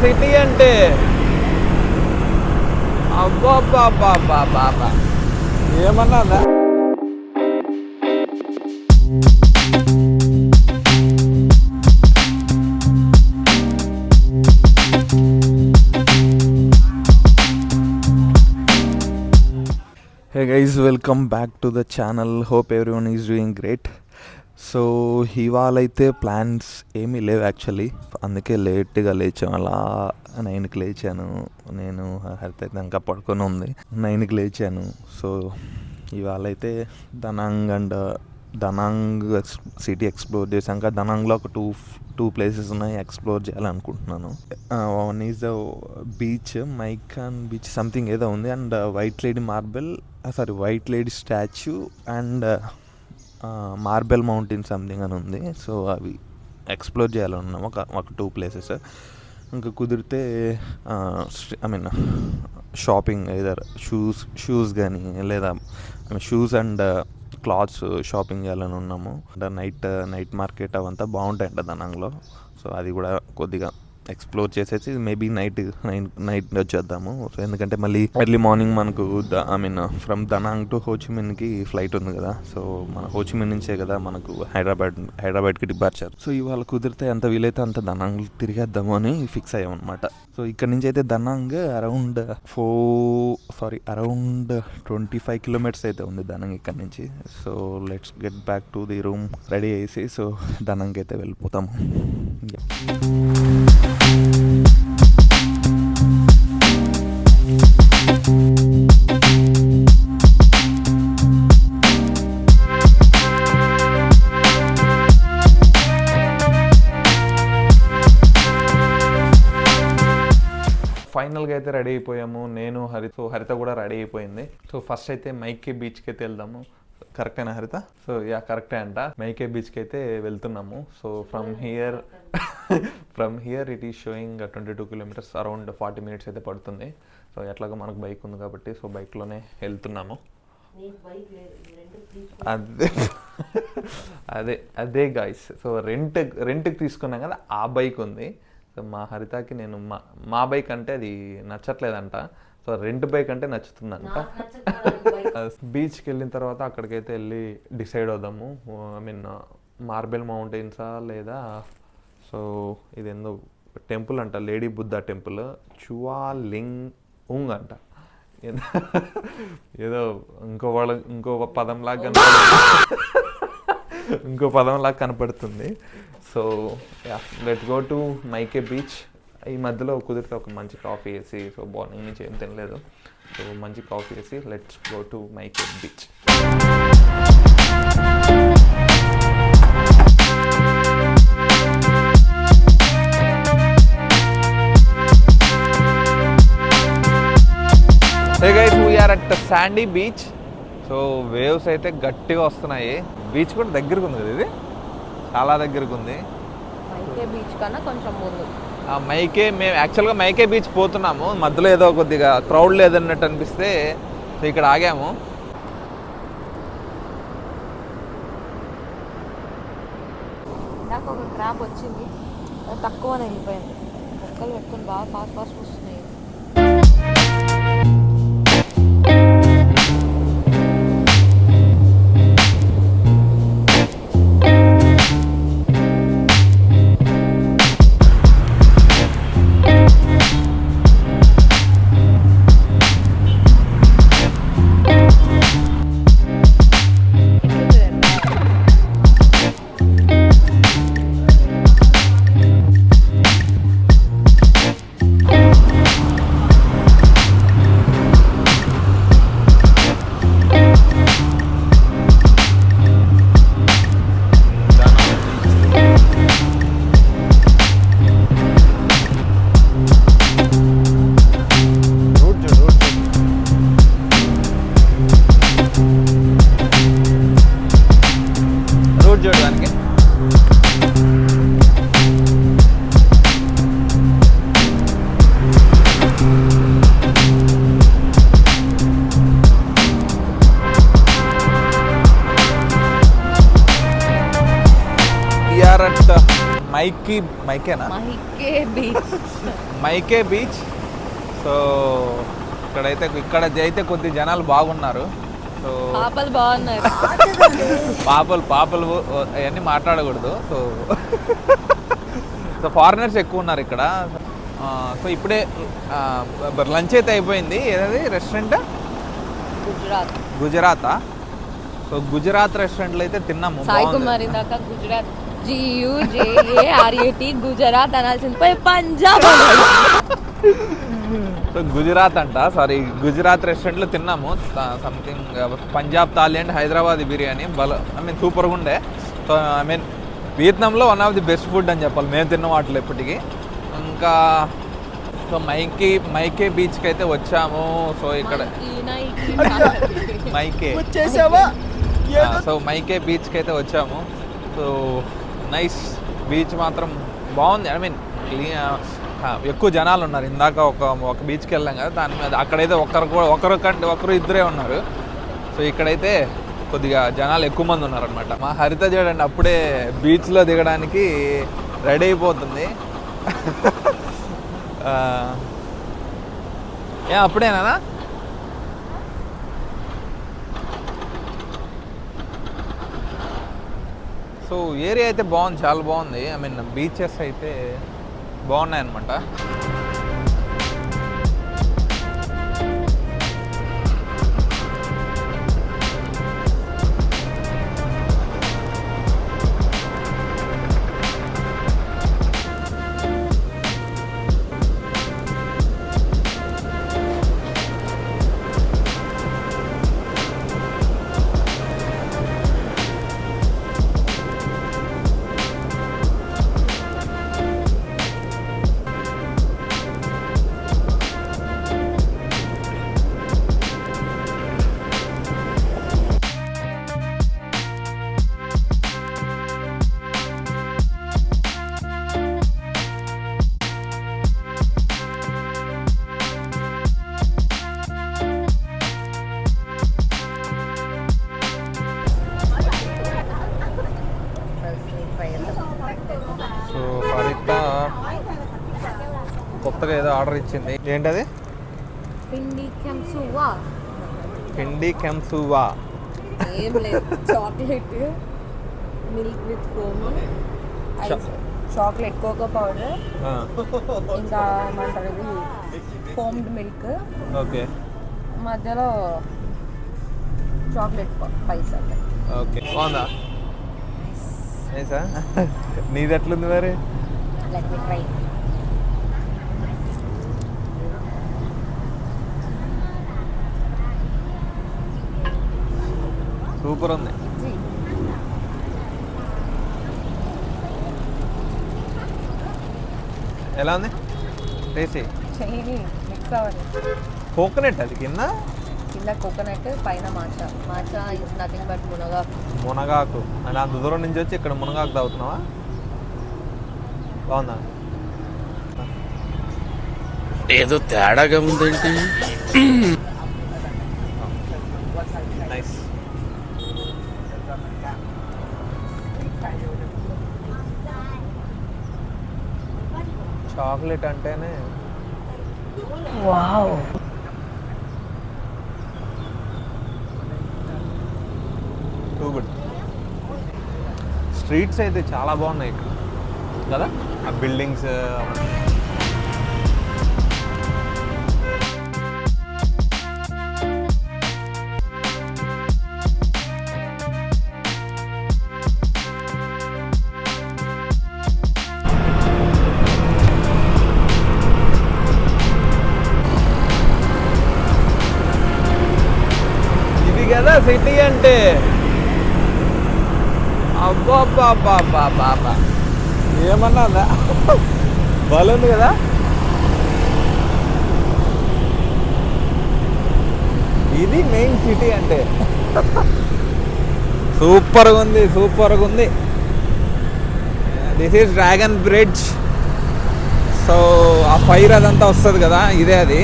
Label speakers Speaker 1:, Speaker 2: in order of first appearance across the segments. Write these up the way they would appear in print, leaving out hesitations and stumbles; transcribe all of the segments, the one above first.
Speaker 1: City అంటే. అబ్బా ఏమన్నా. Hey guys, welcome back to the channel. Hope everyone is doing great. So ఇవాళ అయితే ప్లాన్స్ ఏమీ లేవు యాక్చువల్లీ, అందుకే లేట్గా లేచాను. అలా 9కి లేచాను నేను. హరిత అయితే ఇంకా పడుకొని ఉంది. 9కి లేచాను. సో ఇవాళ అయితే దనాంగ్ సిటీ ఎక్స్ప్లోర్ చేశాక దనాంగ్లో ఒక టూ ప్లేసెస్ ఉన్నాయి, ఎక్స్ప్లోర్ చేయాలనుకుంటున్నాను. వన్ ఈజ్ ద బీచ్, మైకాన్ బీచ్ సంథింగ్ ఏదో ఉంది, and white lady statue and marble mountain something అని ఉంది. సో అవి ఎక్స్ప్లోర్ చేయాలన్నాము, ఒక 2 ప్లేసెస్. ఇంకా కుదిరితే షాపింగ్ ఏదర్ షూస్ కానీ లేదా షూస్ అండ్ క్లాత్స్ షాపింగ్ చేయాలని ఉన్నాము. నైట్ మార్కెట్ అవంతా బాగుంటాయంట దనాంగ్లో. సో అది కూడా కొద్దిగా ఎక్స్ప్లోర్ చేసేసి మేబీ నైట్ వచ్చేద్దాము. సో ఎందుకంటే మళ్ళీ ఎర్లీ మార్నింగ్ మనకు ఫ్రమ్ దనాంగ్ టు హోచిమిన్కి ఫ్లైట్ ఉంది కదా. సో మన హోచిమిన్ నుంచే కదా మనకు హైదరాబాద్కి డిపార్చర్. సో ఇవాళ కుదిరితే ఎంత వీలైతే అంత దనాంగ్ తిరిగేద్దాము అని ఫిక్స్ అయ్యామన్నమాట. సో ఇక్కడ నుంచి అయితే దనాంగ్ అరౌండ్ 25 కిలోమీటర్స్ అయితే ఉంది దనాంగ్ ఇక్కడ నుంచి. So let's get back to the room, ready అయ్యేసి సో దనాంగ్ అయితే వెళ్ళిపోతాము. ఫైనల్గా అయితే రెడీ అయిపోయాము, నేను హరిత కూడా రెడీ అయిపోయింది. సో ఫస్ట్ అయితే మైకే బీచ్కి అయితే వెళ్దాము. కరెక్టేనా హరిత? సో కరెక్టే అంట. మైకే బీచ్కి అయితే వెళ్తున్నాము. So from here it is showing 22 kilometres, around 40 minutes అయితే పడుతుంది. సో ఎట్లాగో మనకు బైక్ ఉంది కాబట్టి సో బైక్లోనే వెళ్తున్నాము. అదే గాయ్స్. సో రెంట్కి తీసుకున్నాం కదా, ఆ బైక్ ఉంది. సో మా హరితకి మా బైక్ అంటే అది నచ్చట్లేదంట. సో రెంట్ బైక్ అంటే నచ్చుతుందంట. బీచ్కి వెళ్ళిన తర్వాత అక్కడికైతే వెళ్ళి డిసైడ్ అవుదాము. మార్బెల్ మౌంటైన్సా లేదా సో ఇదేందో టెంపుల్ అంట, లేడీ బుద్ధ టెంపుల్, చువాలింగ్ అంట. ఏదో ఇంకో పదంలాగా కనపడుతుంది. So let's go to My Khe beach. ఈ మధ్యలో కుదిరితే ఒక మంచి కాఫీ వేసి, సో మార్నింగ్ నుంచి ఏం తినలేదు, సో మంచి కాఫీ వేసి let's go to My Khe beach. Hey guys, we are at the sandy beach. So waves అయితే గట్టిగా వస్తున్నాయి. బీచ్ కూడా దగ్గరకు ఉంది కదా, ఇది చాలా దగ్గరకు ఉంది.
Speaker 2: మైకే బీచ్ కన్నా కొంచెం ముందు
Speaker 1: మేము యాక్చువల్గా మైకే బీచ్ పోతున్నాము. మధ్యలో ఏదో కొద్దిగా క్రౌడ్ లేదన్నట్టు అనిపిస్తే ఇక్కడ ఆగాము.
Speaker 2: నాకు ఒక క్రాబ్ వచ్చింది, తక్కువ వెళ్ళిపోయింది. మొక్కలు పెట్టుకొని బాగా ఫాస్ట్ వస్తున్నాయి.
Speaker 1: మైకేనా
Speaker 2: మైకే బీచ్.
Speaker 1: సో ఇక్కడ అయితే కొద్ది జనాలు బాగున్నారు. సో
Speaker 2: పాపలు బాగున్నారు.
Speaker 1: పాపలు అవన్నీ మాట్లాడకూడదు. సో ఫారినర్స్ ఎక్కువ ఉన్నారు ఇక్కడ. సో ఇప్పుడే లంచ్ అయితే అయిపోయింది. ఏదది రెస్టారెంట్? గుజరాతా? సో గుజరాత్ రెస్టారెంట్లో అయితే తిన్నాము.
Speaker 2: సాయి కుమార్ ఇందాక గుజరాత్ GUJARAT గుజరాత్ అనాల్సింది పోయి పంజాబ్.
Speaker 1: సో గుజరాత్ అంట, సారీ గుజరాత్ రెస్టారెంట్లో తిన్నాము. సంథింగ్ పంజాబ్ థాలీ అండ్ హైదరాబాద్ బిర్యానీ సూపర్గా ఉండే. సో వియత్నాంలో one of the best food అని చెప్పాలి మేము తిన్న వాటిలో ఇప్పటికీ. ఇంకా సో మైకే బీచ్కి అయితే వచ్చాము. సో ఇక్కడ మైకే బీచ్కి అయితే వచ్చాము. సో నైస్ బీచ్ మాత్రం బాగుంది. ఎక్కువ జనాలు ఉన్నారు. ఇందాక ఒక బీచ్కి వెళ్ళాం కదా, దాని మీద అక్కడైతే ఒకరు ఇద్దరే ఉన్నారు. సో ఇక్కడైతే కొద్దిగా జనాలు ఎక్కువ మంది ఉన్నారనమాట. మా హరిత చూడండి అప్పుడే బీచ్లో దిగడానికి రెడీ అయిపోతుంది. అప్పుడేనా? సో ఏరియా అయితే బాగుంది, చాలా బాగుంది. బీచెస్ అయితే బాగున్నాయి అన్నమాట. సో హరిత కొత్తగా ఏదో ఆర్డర్ ఇచ్చింది. ఏంటది? పిండి కెంసువా.
Speaker 2: ఏం లేదు, chocolate milk with foam, chocolate cocoa powder, ఇంకా ఏమంటారు ఇది ఫోమ్డ్ మిల్క్,
Speaker 1: ఓకే,
Speaker 2: మధ్యలో చాక్లెట్ పైస్.
Speaker 1: ఓకే, బాగుందా? నీది ఎట్లుంది మరి?
Speaker 2: Let me try.
Speaker 1: సూపర్ ఉంది. ఎలా ఉంది టేస్టీ?
Speaker 2: మిక్స్ అవ్వాలి.
Speaker 1: కోకోనట్ అది కింద
Speaker 2: కోకోనట్, పైన matcha. Matcha is nothing but
Speaker 1: మునగాకు. అని అంత దూరం నుంచి వచ్చి ఇక్కడ మునగాకు తాగుతున్నావా? బాగుందా?
Speaker 3: ఏదో తేడాగా ఉందేంటి?
Speaker 1: నైస్. చాక్లెట్ అంటేనే
Speaker 2: వావ్.
Speaker 1: Too good. స్ట్రీట్స్ అయితే చాలా బాగున్నాయి ఇక్కడ కదా, ఆ బిల్డింగ్స్. ఇది కదా సిటీ అంటే. అబ్బా ఏమన్నా బాగుంది కదా. ఇది మెయిన్ సిటీ అంటే. సూపర్గా ఉంది. This is dragon bridge. So ఆ ఫైర్ అదంతా వస్తుంది కదా, ఇదే అది.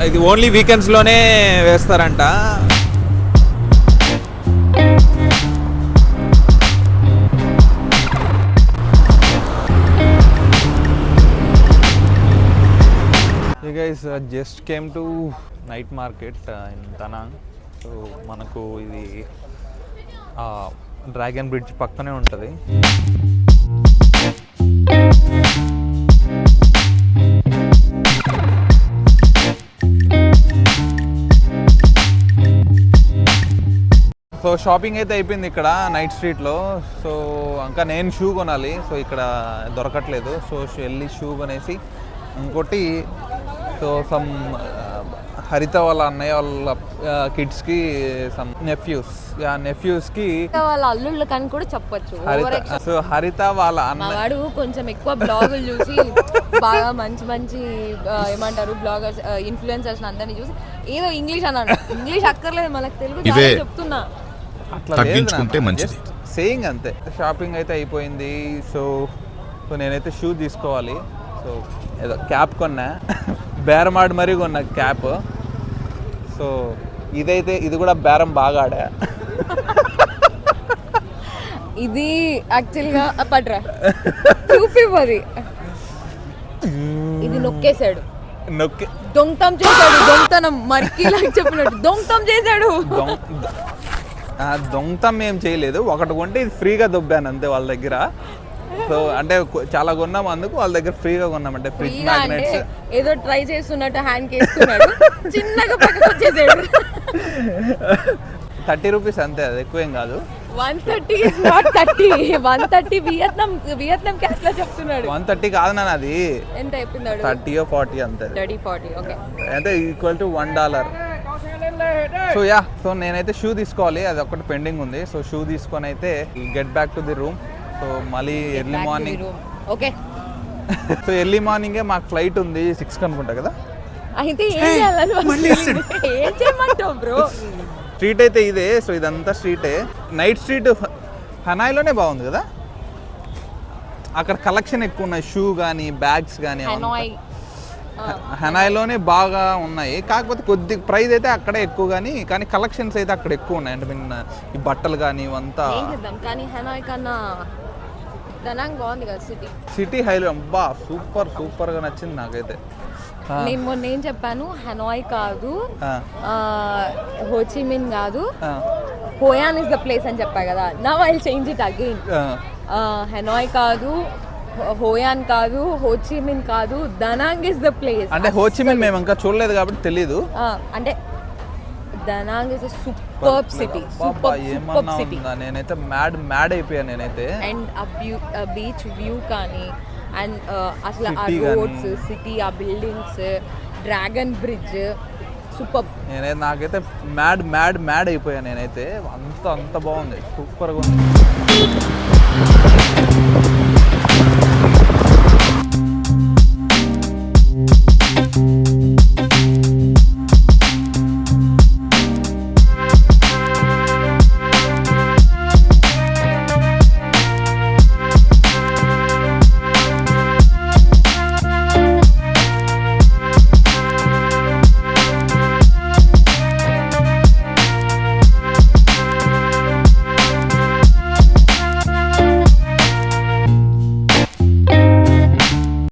Speaker 1: ఇది ఓన్లీ వీకెండ్స్లోనే వేస్తారంట. Guys just came to night market in Da Nang. So మనకు ఇది డ్రాగన్ బ్రిడ్జ్ పక్కనే ఉంటుంది. సో షాపింగ్ అయితే అయిపోయింది ఇక్కడ నైట్ స్ట్రీట్లో. సో ఇంకా నేను షూ కొనాలి. సో ఇక్కడ దొరకట్లేదు. సో వెళ్ళి షూ కొనేసి ఇంకోటి సో సమ్ హరిత వాళ్ళ అన్నయ్య వాళ్ళ కిడ్స్కి సమ్ నెఫ్యూస్కి
Speaker 2: వాళ్ళ అల్లుళ్ళు కానీ కూడా చెప్పొచ్చు.
Speaker 1: సో హరిత వాళ్ళ
Speaker 2: వాడు కొంచెం ఎక్కువ బ్లాగులు చూసి బాగా మంచి మంచి ఏమంటారు బ్లాగర్స్ ఇన్ఫ్లుయెన్సర్స్ అందరినీ చూసి ఏదో ఇంగ్లీష్ అన్నాడు. ఇంగ్లీష్ అక్కర్లేదు మనకు తెలుగు చెప్తున్నా.
Speaker 1: అట్లా తగ్గించుకుంటే మంచిది సేయింగ్ అంతే. షాపింగ్ అయితే అయిపోయింది. సో నేనైతే షూ తీసుకోవాలి. సో ఏదో క్యాప్ కొన్నా, బేరమాడి మరీ కొన్నా క్యాప్. సో ఇది కూడా బేరం బాగా ఆడా.
Speaker 2: ఇది యాక్చువల్గా పట్రా చూపివ్వది. ఇది నొక్కేశాడు, దొంగతం చేశాడు. దొంగతనం మరికి చెప్పినట్టు దొంగతం చేశాడు.
Speaker 1: దొంగతం ఏం చేయలేదు. ఒకటి కొంటే ఇది ఫ్రీగా దొబ్బాను అంతే వాళ్ళ దగ్గర. సో అంటే చాలా కొన్నాం, అందుకు వాళ్ళ దగ్గర ఫ్రీగా కొన్నాం. అంటే ఫ్రిడ్జ్ మ్యాగ్నెట్స్
Speaker 2: ఏదో ట్రై చేస్తున్నట్టు హ్యాండ్ కేస్తున్నాడు, చిన్నగా పక్కకు వచ్చేసాడు.
Speaker 1: 30 రూపీస్ అంతే, అది ఎక్కువేం కాదు.
Speaker 2: 130 is not 30. 130 వియత్నాం క్యాష్ లో చెప్తున్నాడు.
Speaker 1: 130 కాదు నాన్న, అది
Speaker 2: ఎంత చెప్తున్నాడు?
Speaker 1: 30 or 40 అంతే.
Speaker 2: 30-40 ఓకే,
Speaker 1: అంటే ఈక్వల్ టు $1. సో సో నేనైతే షూ తీసుకోవాలి, అది ఒకటి పెండింగ్ ఉంది. సో షూ తీసుకొని అయితే get back to the room. So మళ్ళీ early morning
Speaker 2: okay.
Speaker 1: So early మార్నింగే మాకు ఫ్లైట్ ఉంది 6కి అనుకుంటా కదా.
Speaker 2: అయితే ఏం చేయమంటావు బ్రో?
Speaker 1: స్ట్రీట్ అయితే ఇదే. సో ఇదంతా స్ట్రీటే. నైట్ స్ట్రీట్ హనాయ్లోనే బాగుంది కదా. అక్కడ కలెక్షన్ ఎక్కువ ఉన్నాయి, షూ కానీ బ్యాగ్స్ కానీ. హనాయ్లోనే బాగా ఉన్నాయి, కాకపోతే కొద్ది ప్రైస్ అయితే అక్కడే ఎక్కువ కానీ కలెక్షన్స్ అయితే అక్కడ ఎక్కువ ఉన్నాయి. అంటే మీన్ ఈ బట్టలు కానీ ఇవంతా.
Speaker 2: కానీ హనాయ్ కన్నా దనాంగ్ బాగుంది కదా
Speaker 1: సిటీ హైలో. అబ్బా సూపర్గా నచ్చింది నాకైతే.
Speaker 2: నేను మొన్న ఏం చెప్పాను, హనాయ్ కాదు, హోచిమిన్ కాదు, హోయాన్ ఇస్ ద ప్లేస్ అని చెప్పా కదా. Now I will change it again. Hanoi కాదు, హోయాన్ కాదు, హోచిమిన్ కాదు, దనాంగ్ ఇస్ ద ప్లేస్.
Speaker 1: అంటే హోచిమిన్ మేము ఇంకా చూడలేదు కాబట్టి తెలీదు.
Speaker 2: అంటే Da Nang is super city. Super city.
Speaker 1: నేనైతే మ్యాడ్ అయిపోయాను నేనైతే.
Speaker 2: అండ్ ఆ బీచ్ వ్యూ కానీ, అండ్ అసలు ఆ రోడ్స్, సిటీ, ఆ బిల్డింగ్స్, డ్రాగన్ బ్రిడ్జ్ సూపర్.
Speaker 1: నాకైతే మ్యాడ్ అయిపోయాను నేనైతే. అంత బాగుంది, సూపర్గా ఉంది.